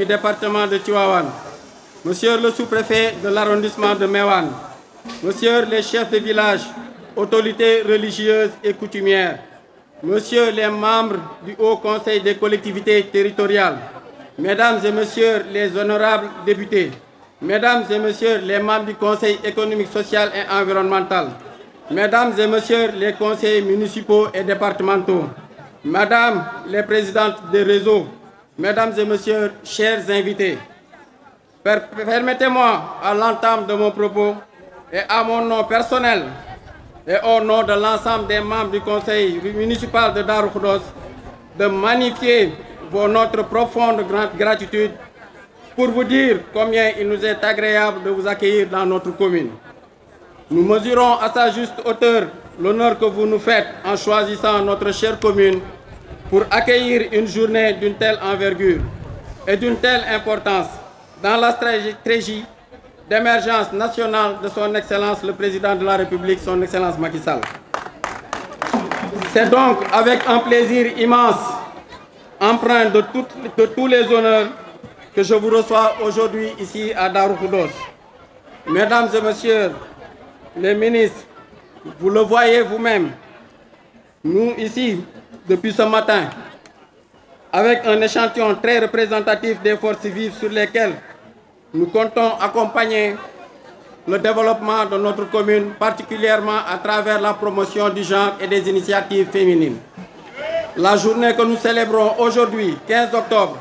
du département de Tivaouane, Monsieur le sous-préfet de l'arrondissement de Méouane, Monsieur les chefs de village, autorités religieuses et coutumières, Monsieur les membres du Haut Conseil des collectivités territoriales, Mesdames et Messieurs les honorables députés, Mesdames et Messieurs les membres du Conseil économique, social et environnemental, Mesdames et Messieurs les conseillers municipaux et départementaux, Madame les présidentes des réseaux, Mesdames et Messieurs, chers invités, permettez-moi à l'entame de mon propos et à mon nom personnel et au nom de l'ensemble des membres du conseil municipal de Darou Khoudoss de magnifier notre profonde gratitude pour vous dire combien il nous est agréable de vous accueillir dans notre commune. Nous mesurons à sa juste hauteur l'honneur que vous nous faites en choisissant notre chère commune pour accueillir une journée d'une telle envergure et d'une telle importance dans la stratégie d'émergence nationale de son Excellence le Président de la République, son Excellence Macky Sall. C'est donc avec un plaisir immense, empreint de tous les honneurs, que je vous reçois aujourd'hui ici à Darou Khoudoss. Mesdames et Messieurs les ministres, vous le voyez vous-même, nous ici, depuis ce matin, avec un échantillon très représentatif des forces vives sur lesquelles nous comptons accompagner le développement de notre commune, particulièrement à travers la promotion du genre et des initiatives féminines. La journée que nous célébrons aujourd'hui, 15 octobre,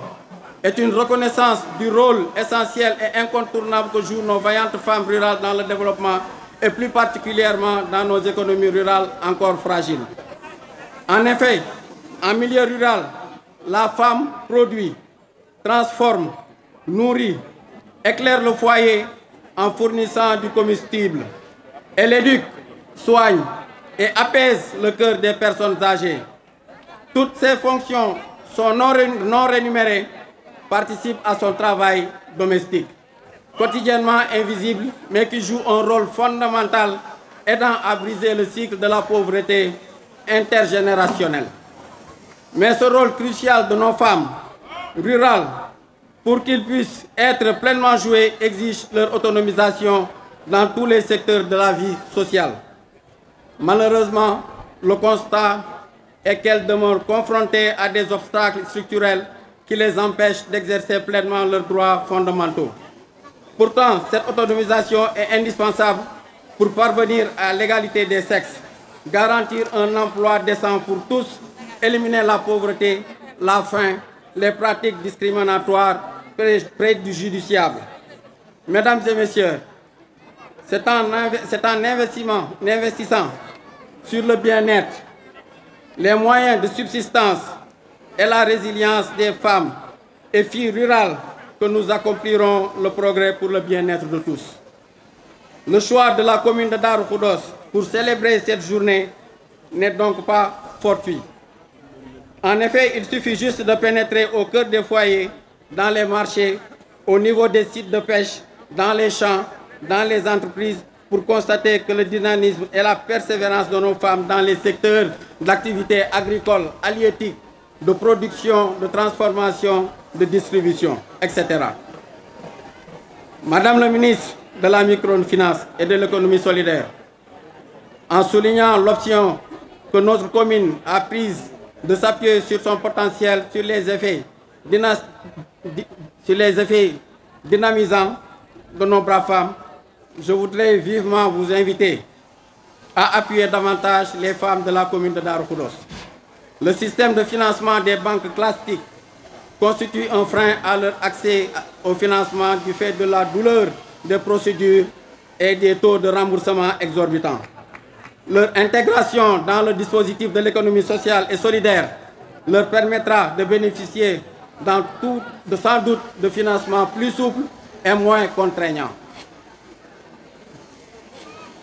est une reconnaissance du rôle essentiel et incontournable que jouent nos vaillantes femmes rurales dans le développement et plus particulièrement dans nos économies rurales encore fragiles. En effet, en milieu rural, la femme produit, transforme, nourrit, éclaire le foyer en fournissant du combustible. Elle éduque, soigne et apaise le cœur des personnes âgées. Toutes ces fonctions sont non rémunérées, participent à son travail domestique, quotidiennement invisible, mais qui joue un rôle fondamental aidant à briser le cycle de la pauvreté intergénérationnelle. Mais ce rôle crucial de nos femmes rurales, pour qu'ils puissent être pleinement joués, exige leur autonomisation dans tous les secteurs de la vie sociale. Malheureusement, le constat est qu'elles demeurent confrontées à des obstacles structurels qui les empêchent d'exercer pleinement leurs droits fondamentaux. Pourtant, cette autonomisation est indispensable pour parvenir à l'égalité des sexes, garantir un emploi décent pour tous, éliminer la pauvreté, la faim, les pratiques discriminatoires préjudiciables. Mesdames et Messieurs, c'est en investissant sur le bien-être, les moyens de subsistance et la résilience des femmes et filles rurales que nous accomplirons le progrès pour le bien-être de tous. Le choix de la commune de Darou Khoudoss pour célébrer cette journée n'est donc pas fortuit. En effet, il suffit juste de pénétrer au cœur des foyers, dans les marchés, au niveau des sites de pêche, dans les champs, dans les entreprises, pour constater que le dynamisme et la persévérance de nos femmes dans les secteurs d'activité agricole, halieutique, de production, de transformation, de distribution, etc. Madame la ministre de la microfinance et de l'économie solidaire, en soulignant l'option que notre commune a prise de s'appuyer sur son potentiel sur les effets dynamisants de nos braves femmes, je voudrais vivement vous inviter à appuyer davantage les femmes de la commune de Darou Khoudoss. Le système de financement des banques classiques constitue un frein à leur accès au financement du fait de la douleur des procédures et des taux de remboursement exorbitants. Leur intégration dans le dispositif de l'économie sociale et solidaire leur permettra de bénéficier sans doute de financements plus souples et moins contraignants.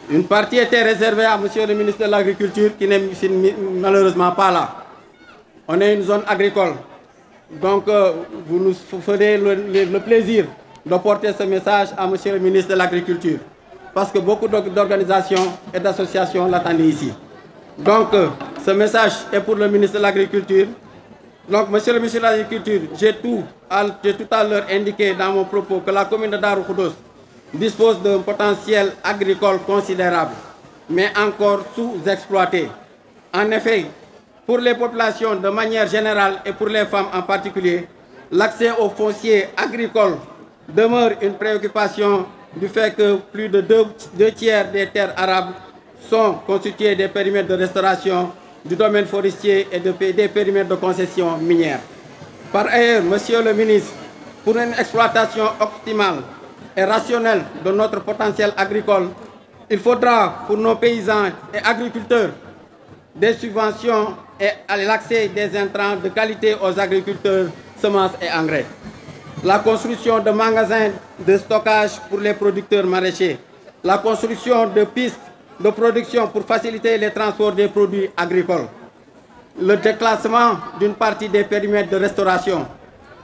Une partie était réservée à Monsieur le ministre de l'Agriculture qui n'est malheureusement pas là. On est une zone agricole. Donc, vous nous ferez le plaisir de porter ce message à Monsieur le ministre de l'Agriculture. Parce que beaucoup d'organisations et d'associations l'attendaient ici. Donc, ce message est pour le ministre de l'Agriculture Donc, monsieur le ministre de l'Agriculture, j'ai tout à l'heure indiqué dans mon propos que la commune de Darou Khoudoss dispose d'un potentiel agricole considérable, mais encore sous-exploité. En effet, pour les populations de manière générale et pour les femmes en particulier, l'accès au foncier agricole demeure une préoccupation du fait que plus de deux tiers des terres arables sont constituées des périmètres de restauration, du domaine forestier et des périmètres de concession minière. Par ailleurs, monsieur le ministre, pour une exploitation optimale et rationnelle de notre potentiel agricole, il faudra pour nos paysans et agriculteurs des subventions et l'accès des intrants de qualité aux agriculteurs, semences et engrais. La construction de magasins de stockage pour les producteurs maraîchers, la construction de pistes de production pour faciliter les transports des produits agricoles, le déclassement d'une partie des périmètres de restauration,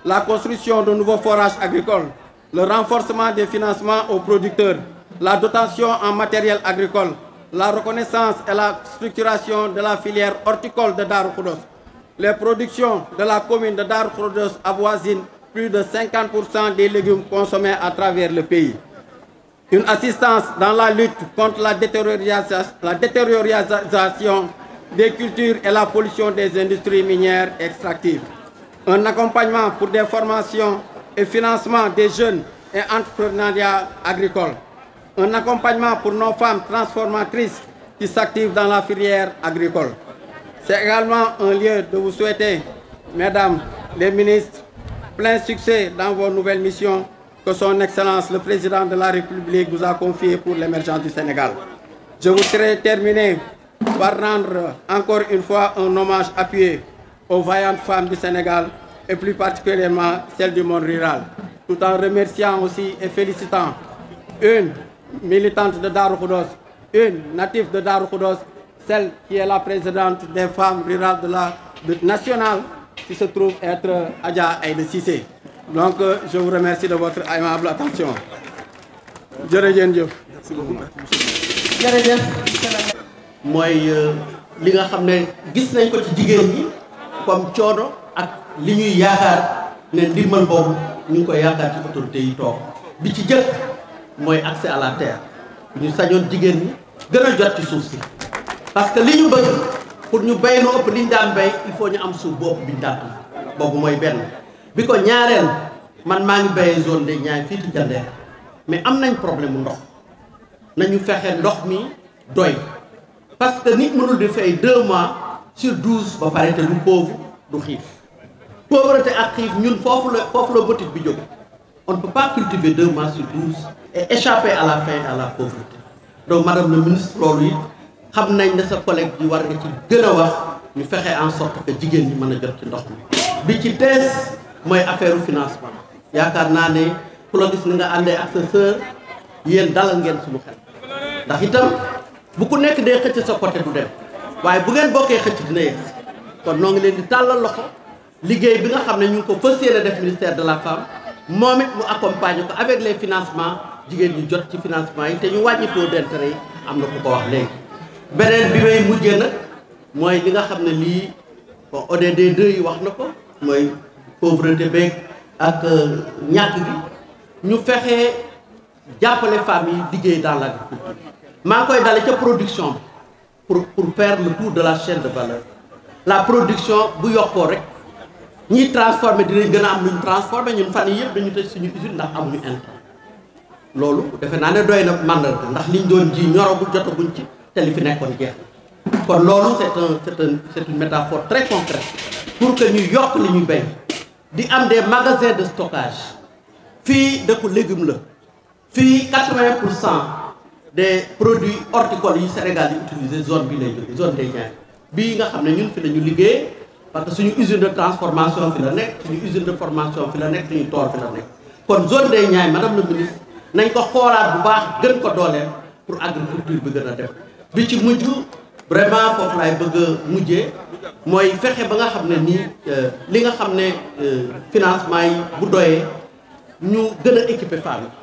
la construction de nouveaux forages agricoles, le renforcement des financements aux producteurs, la dotation en matériel agricole, la reconnaissance et la structuration de la filière horticole de Darou Khoudoss. Les productions de la commune de Darou Khoudoss avoisinent plus de 50% des légumes consommés à travers le pays. Une assistance dans la lutte contre la détériorisation des cultures et la pollution des industries minières extractives. Un accompagnement pour des formations et financement des jeunes et entrepreneuriat agricole. Un accompagnement pour nos femmes transformatrices qui s'activent dans la filière agricole. C'est également un lieu de vous souhaiter, mesdames les ministres, plein succès dans vos nouvelles missions que son Excellence le Président de la République vous a confiées pour l'émergence du Sénégal. Je voudrais terminer par rendre encore une fois un hommage appuyé aux vaillantes femmes du Sénégal et plus particulièrement celles du monde rural, tout en remerciant aussi et félicitant une militante de Darou Khoudoss, une native de Darou Khoudoss, celle qui est la présidente des femmes rurales nationale, qui se trouve être Adja Aïda Cissé. Donc, je vous remercie de votre aimable attention. Jërëjëf. Merci beaucoup. Jërëjëf. mooy li nga xam ne gis nañ ko ci jigéen ñi comme coono ak li ñuy yaakaar ne ndimbal boobu ñu ngi koy yaakaar ci autorité yi toog bi ci jëkk mooy accès à la terre ñu sañoon jigéen ñi gën a jot ci suuf si parce que li ñu bëgg pour ñu béy nu ëpp li ñu daan béy il faut ñu am suuf bu ëpp bi ñu daan am boobu mooy benn bi ko ñaareel man maa ngi béyee zone des Niayes fii ci Jandeer mais am nañ problème mu ndox nañu fexe ndox mi doy parce que nit mënul di fay 2 mois sur 12 ba pare te du pauvre du xiif pauvreté ak xiif ñun foofu la motif bi jóge on ne peut pas cultiver 2 mois sur 12 et échapper à la faim et à la pauvreté donc madame le ministre loolu it xam nañ ne sa collègue bi war nga ci gën a wax ñu fexe en sorte que jigéen ñi mën a jot ci ndox mi bi ci tees mooy affaire financement yaakaar naa ne ku la gis ni nga àndee ak sa sœur yéen dalal ngeen suñu xel ndax itam bu ku nekk dee xëcc sa côté du dem waaye bu ngeen bokkee xëcc dina yegg kon noo ngi leen di tàllal loxo liggéey bi nga xam ne ñu ngi ko fas yéene def ministère de la femme moom it mu accompagner ko avec les financements jigéen ñi jot ci financement yi te ñu wàññi taux d'intérêt yi am na ku ko wax léegi. beneen bi may mujjee nag mooy li nga xam ne lii bon ODD 2 yi wax na ko mooy pauvreté beeg ak ñàkk gi ñu fexe jàppale femmes yi liggéey dans l'agriculture maa ngi koy dale ca production bi pour faire le tour de la chaîne de valeur la production bu yokkoo rek ñiy transformé dinañ gën a am luñ transformé ñun fan yii yëpp dañu tëj suñu usine ndax amuñu intrant loolu defe naa ne doy na màndarga ndax liñ doon ji ñoragul jotaguñ ci te li fi nekkoon jeex kon loolu c'est une métaphore très concrète pour que ñu yokk li ñuy béy di am des magasins de stockage fii dëkku légume la fii 80% des produits horticoles yi Sénégal yi utilisé zone bi lay jóge zone des Niayes bii nga xam ne ñun fi la ñu liggéey parce que suñu usine de transformation fi la nekk suñu usine de formation fi la nekk suñu tool fi la nekk kon zone des Niayes madame le ministre nañ ko xoolaat bu baax gën ko dooleel pour agriculture bi gën a def bi ci mujj vraiment foofu laay bëgg a mujjee mooy fexe ba nga xam ne nii li nga xam ne financement yi bu doyee ñu gën a équiper femmes yi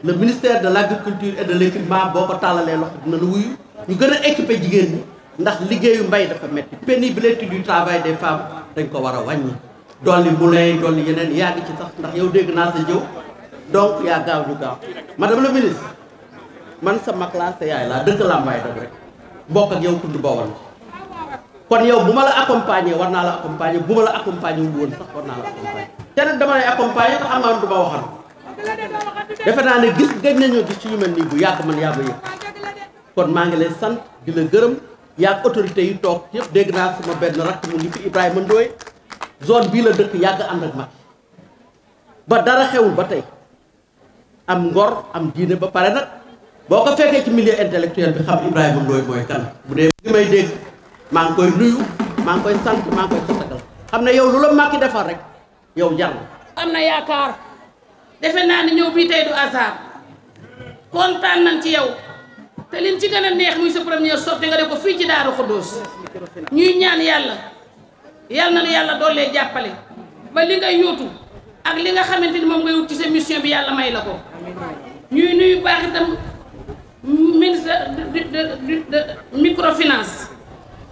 le ministère de l'agriculture et de l'équipement boo ko tàllalee loxo dina la wuyu ñu gën a équiper jigéen ñi ndax liggéeyu mbay dafa metti pénibilité du travail des femmes dañ ko war a wàññi dolli moulin dolli yeneen yaa ngi ci sax ndax yow dégg naa sa jëw donc yaa gaaw ñu gaaw madame la ministre man sa mag laa sa yaay laa dëkk Lambaye dam rek bokk ak yow tund Bawol kon yow bu ma la accompagner war naa la accompagner bu ma la accompagner wul woon sax war naa la accompagner te nag dama lay accompagner te xam naa du ma waxal defe naa ne gis gëj nañoo gis ci yu mel nii bu yàgg man yaa ma yëg kon maa ngi lay sant di la gërëm yaa autorités yi toog yëpp dégg naa sama benn rakk mu ngi fi Ibrahima Ndoye zone bii la dëkk yàgg ànd ak Macky ba dara xewul ba tey am ngor am diine ba pare nag boo ko fekkee ci milieu intellectuel bi xam Ibrahima Ndoye mooy kan bu dee li may dégg maa ngi koy nuyu maa ngi koy sant maa ngi koy tatagal xam ne yow lu la Macky defar rek yow jar na am na yaakaar defe naa ne ñëw bii tey du hasard kontaan nañ ci yow te liñ ci gën a neex muy sa première sortie nga def ko fii ci Daaru Xudoos ñuy ñaan yàlla yal na nu yàlla doolee jàppale ba li nga yóotu ak li nga xamante ni moom ngay wut ci sa mission bi yàlla may la ko ñuy nuyu baax itam ministre de microfinance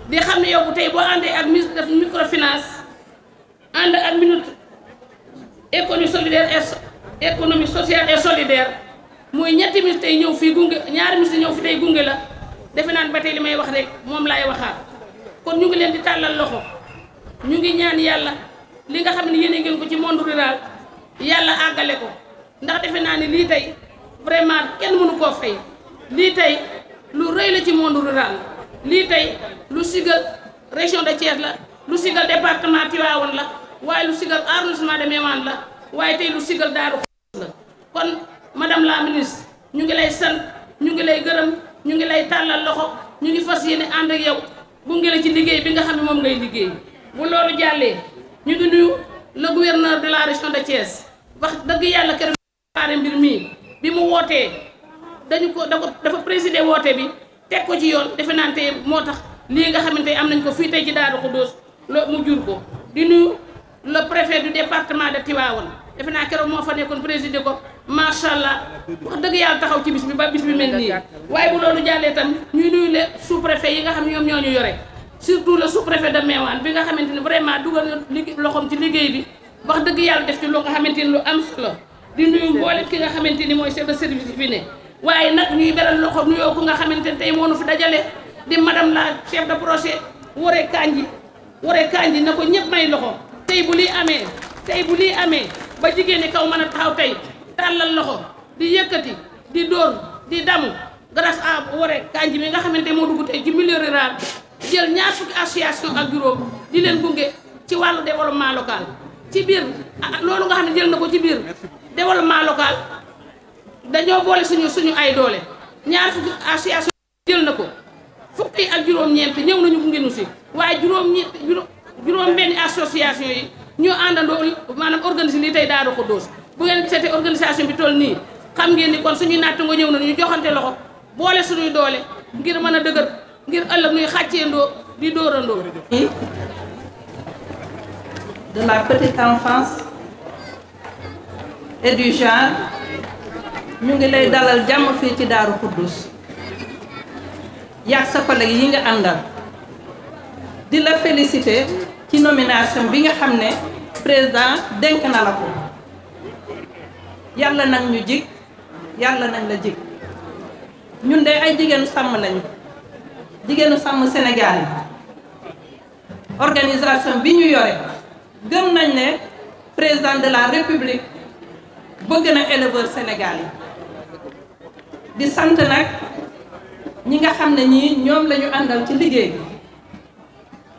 di xam ne yow bu tey boo àndee ak ministre de microfinance ànd ak ministre économie sociale et solidaire muy ñetti ministre tey ñëw fii gunge ñaari ministre ñëw fi tey gunge la defe naan ba tey li may wax rek moom laay waxaat kon ñu ngi leen di tàllal loxo ñu ngi ñaan yàlla li nga xam ne yéene ngeen ko ci monde rural yàlla àggale ko ndax defe naa ni lii tey vraiment kenn mënu koo fay lii tey lu rëy la ci monde rural lii tey lu sigal région de Thiès la lu sigal département Tivaouane la waaye lu sigal arrondissement de Méouane la waaye tey lu sigal Daaru Xudoos la kon madame la ministre ñu ngi lay sant ñu ngi lay gërëm ñu ngi lay tàllal loxo ñu ngi fas yéene ànd ak yow gunge la ci liggéey bi nga xam ne moom ngay liggéey bu loolu jàllee ñu ngi nuyu le gouverneur de la région de Thiès wax dëgg yàlla keroog pare mbir mii bi mu wootee dafa présider woote bi teg ko ci yoon defe naa tey moo tax lii nga xamante am nañ ko fii tey ci Daaru Xudoos mu jur ko di nuyu le préfet du département de Tivaouane defe naa keroog moo fa nekkoon présider ko macha allah wax dëgg yàlla taxaw ci bis bi ba bis bi mel nii waaye bu loolu jàllee tam ñuy nuyu les sous préfet yi nga xam ne ñoom ñoo ñu yore surtout le sous préfet de Méouane bi nga xamante ni vraiment dugal loxoom ci liggéey bi wax dëgg yàlla def ci loo nga xamante ni lu am solo di nuyu mboolem ki nga xamante ni mooy chef de service yi fi ne waaye nag ñuy beral loxo nuyoo ku nga xamante ni tey moo nu fi dajale di madame la chef de projet Woré Kandji na ko ñëpp may loxo tey bu lii amee ba jigéen ñi kaw mën a taxaw tey tàllal loxo di yëkkati di dóor di damu grâce à Woré Kandji mi nga xamante moo dugg tey ci milieu rural jël ñaar fukki association ak juróom di leen gunge ci wàllu développement local ci biir loolu nga xam ne jël na ko ci biir développement local dañoo boole suñu ay doole ñaar fukki association jël na ko fukki ak juróom-ñeent ñëw nañu gunge nu si waaye juróom benn association yi ñoo àndandoo maanaam organiser lii tey Daaru Xudoos bu ngeen gisee tey organisation bi toll nii xam ngeen ni kon suñuy nattangoo ñëw nañu ñu joxante loxo boole suñuy doole ngir mën a dëgër ngir ëllëg nuy xàcceendoo di dóorandoo. de la petite enfance et du genre ñu ngi lay dalal jàmm fii ci Daaru Xudoos yaag sa collègue yi nga àndal di la féliciter ci nomination bi nga xam ne président dénk na la ko yàlla nag ñu jig yàlla nañ la jig ñun de ay jigéenu sàmm lañu jigéenu sàmm Sénégal yi organisation bi ñu yore gëm nañ ne président de la République bëgg na éleveur Sénégal yi di sant nag ñi nga xam ne ñii ñoom la ñu àndal ci liggéey bi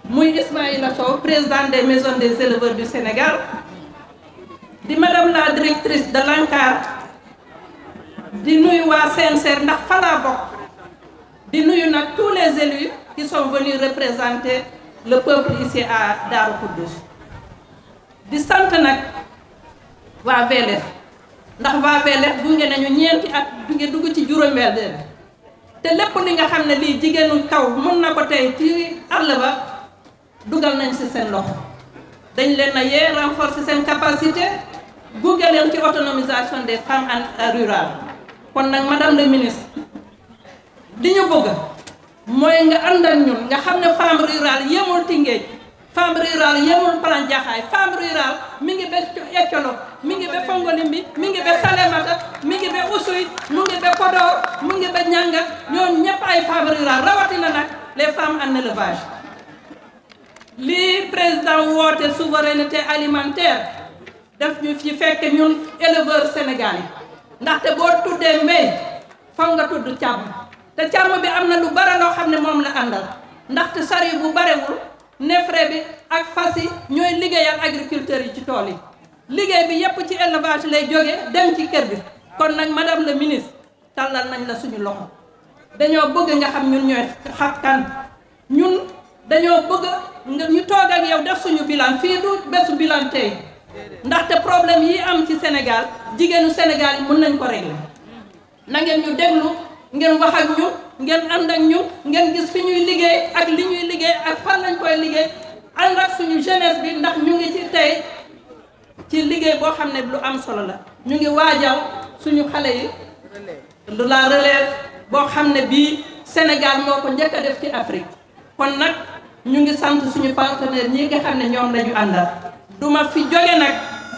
muy Ismaïla Sow président des maisons des éleveurs du Sénégal di madame la directrice de l'ANCAR di nuyu waa CNCR ndax fa laa bokk di nuyu nag tous les élus qui sont venus représenter le peuple ici à Daaru Xudoos di sant nag waa VLF ndax waa VLF gunge nañu ñeenti at gunge dugg ci juróomeel te lépp li nga xam ne lii jigéenu kaw mën na ko tey ci àll ba dugal nañ ci seen loxo dañ leen a yee renforcer seen capacité gunge leen ci autonomisation des femmes rurales kon nag madame le ministre li ñu bëgg mooy nga àndal ñun nga xam ne femme rurale yemul Tëngéej femme rurale yemul plan Jaxaay femme rurale mi ngi ba Ecolo mi ngi ba Fongolimbi mi ngi ba Salémata mi ngi ba Oussouye mu ngi ba Podor mu ngi ba Ñanga ñoom ñëpp ay femme rurale rawatina nag les femmes en élevage. lii président woote souveraineté alimentaire daf ñu fi fekk ñun éleveurs Sénégal yi ndaxte boo tuddee mbéy faw nga tudd càmm te càmm bi am na lu bare loo xam ne moom la àndal ndaxte sari bu barewul neefere bi ak fas yi ñooy liggéeyal agriculteurs yi ci tool yi liggéey bi yépp ci élevage lay jóge dem ci kër bi kon nag madame le ministre tàllal nañ la suñu loxo dañoo bëgg nga xam ñun ñooy xakkan ñun dañoo bëgg nga ñu toog ak yow def suñu bilan fii du bésu bilan tey ndaxte problème yi am ci Sénégal jigéenu Sénégal yi mën nañ ko régler na ngeen ñu déglu ngeen wax ak ñu ngeen ànd ak ñu ngeen gis fi ñuy liggéey ak li ñuy liggéey ak fan lañ koy liggéey ànd ak suñu jeunesse bi ndax ñu ngi ci tey ci liggéey boo xam ne lu am solo la ñu ngi waajal suñu xale yi de la relève boo xam ne bii Sénégal moo ko njëkk a def ci Afrique kon nag ñu ngi sant suñu partenaire ñi nga xam ne ñoom la ñu àndal duma fi jóge nag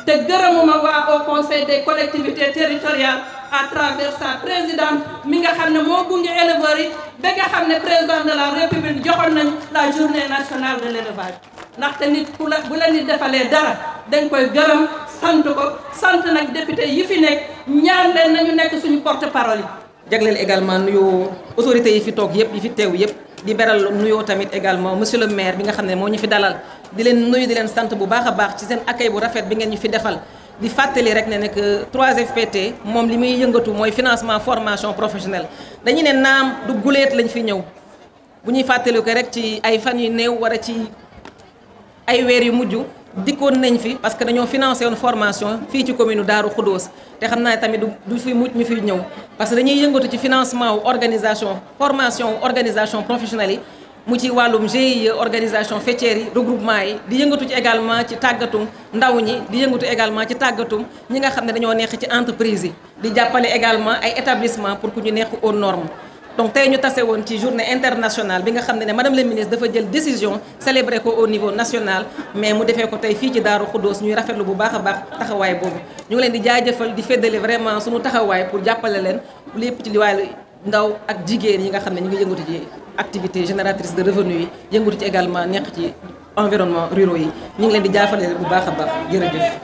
te gërëmuma waa au conseil des collectivités territoriales à travers sa présidente mi nga xam ne moo gunge éleveurs yi ba nga xam ne président de la république joxoon nañ la journée nationale de l'élevage ndaxte nit bu la nit defalee dara dañ koy gërëm sant ko sant nag député yi fi nekk ñaan leen nañu nekk suñu porte parole yi. jagleel également nuyoo autorités yi fi toog yëpp yi fi teew yëpp di beral nuyoo tamit également monsieur le maire bi nga xam ne moo ñu fi dalal di leen nuyu di leen sant bu baax a baax ci seen accueil bu rafet bi ngeen ñu fi defal. di fàttali rek ne nekk 3FPT moom li muy yëngatu mooy financement formation professionnelle dañu ne naam du guleet lañ fi ñëw bu ñuy fàttali ko rek ci ay fan yu néew wala ci ay weer yu mujj dikkoon nañ fi parce que dañoo financé woon formation fii ci commune Darou Khoudoss te xam naa tamit du fi mujj ñu fiy ñëw parce que dañuy yëngatu ci financement wu organisation formation organisation professionnelle yi mu ci wàllum GIE organisation faîtière yi regroupement yi di yëngatu ci également ci tàggatum ndaw ñi di yëngatu également ci tàggatum ñi nga xam ne dañoo nekk ci entreprise yi di jàppale également ay établissement pour que ñu nekk aux normes donc tey ñu tase woon ci journée internationale bi nga xam ne madame la ministre dafa jël décision célébrer ko au niveau national mais mu defee ko tey fii ci Darou Khoudoss ñuy rafetlu bu baax a baax taxawaay boobu ñu ngi leen di jaajëfal di feddali vraiment suñu taxawaay pour jàppale leen lépp ci li wàllu ndaw ak jigéen yi nga xam ne ñu ngi yëngatu ci activité génératrice de revenus yi yëngatu ci également nekk ci environnement ruraux yi ñu ngi leen di jaafale bu baax a baax jërëjëf